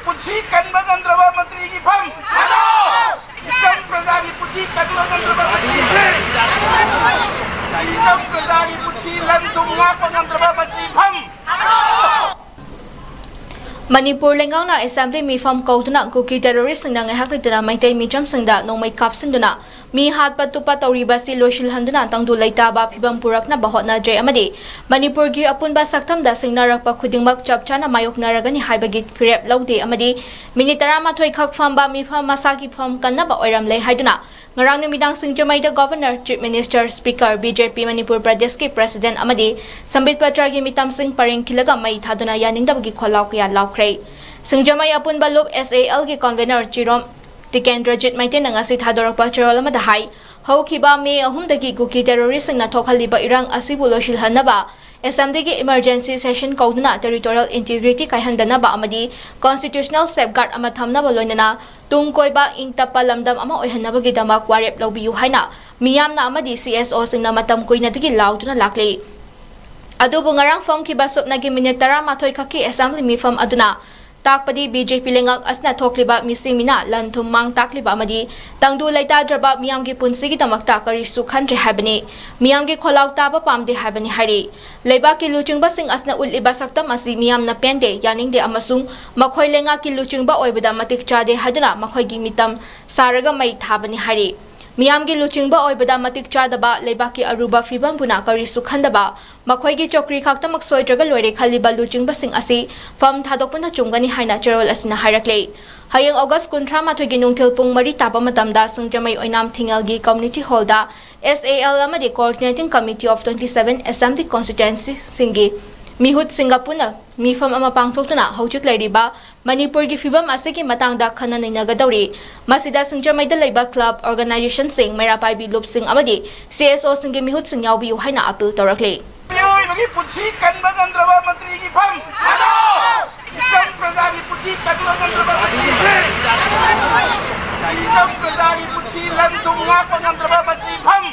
पुंसी कन्बा गंद्रबा मंत्री की फम जम प्रजा की पुंसी कन्बा गंद्रबा मंत्री से जम प्रजा की पुंसी लन तुंगा गंद्रबा मंत्री फम manipur lengauna assembly mifam kauduna kuki terrorist singna ngahak litana maitai micham singda nomai kapsinduna mi hat patupa tawriba si loshil handuna tangdu leita ba phibam purakna bahotna jay amadi manipur gi apunba saktam da singna rakpa khudingmak chapchana mayokna ragani haibagi firep laude amadi minitara ma thoi khak fam ba mifam masaki fam kanna ba oiram le haiduna ngarang numidang singjamai da governor chief minister speaker BJP manipur pradesh ke president amadi sambit patra gi mitam sing paring khilaga mai thaduna yaning da bagi kholaw kya laukre singjamai apun balub SAL gi convener chirom tikendrajit maite nanga si thadorak pachol amada hai hokhiba me ahum dagi guki terrorist na thokhaliba irang asibu loshil hanaba assembly gi emergency session kauduna territorial integrity kaihandana ba amadi constitutional safeguard ama thamna boloinana tung koiba ingtapa lamdam ama oihanabagi damak warep lobiyu haina miyamna amadi CSO singna matam koina digi lauduna lakli adubu ngarang form ki basopna gi minute 12 khaki assembly mifam aduna takpadi BJP lengak asna thokliba mising mina lanthum mang takliba amadi tangdu laita draba miyam gi punsi gi damakta kari sukhan re habani miyam gi kholaw ta ba pamde habani hari leiba ki luching ba sing asna uliba saktam asi miyam na pende yaning de amasung makhoi lenga ki luching ba oibada matik chade haduna makhoi gi mitam saraga mai thabani hari miyam gi luching ba oibada matik chadaba leiba ki aruba fibam buna kari sukhandaba makhoi gi chokri khaktamak soidraga loire khaliba luching ba sing asi fam thadokpana chungani haina charol asina harakle hayang august 13 ma thogi nungthil pung mari tapa matamda singjamai oinam thingal gi community hall da SAL amadi coordinating committee of 27 assembly constituency singi mihut singapuna mifam ama pangthokna hojik lairiba manipur gi fibam asigi matangda khana nainagadawri masida singjamai da leiba club organization sing merapai bi loop sing amadi CSO singi mihut sing yawbi haina appeal torakle bagi पुंसी कन्बा गंद्रबा मंत्री की फम जम प्रजा की पुंसी कन्बा गंद्रबा मंत्री से जम प्रजा की पुंसी लन तुंगा गंद्रबा मंत्री फम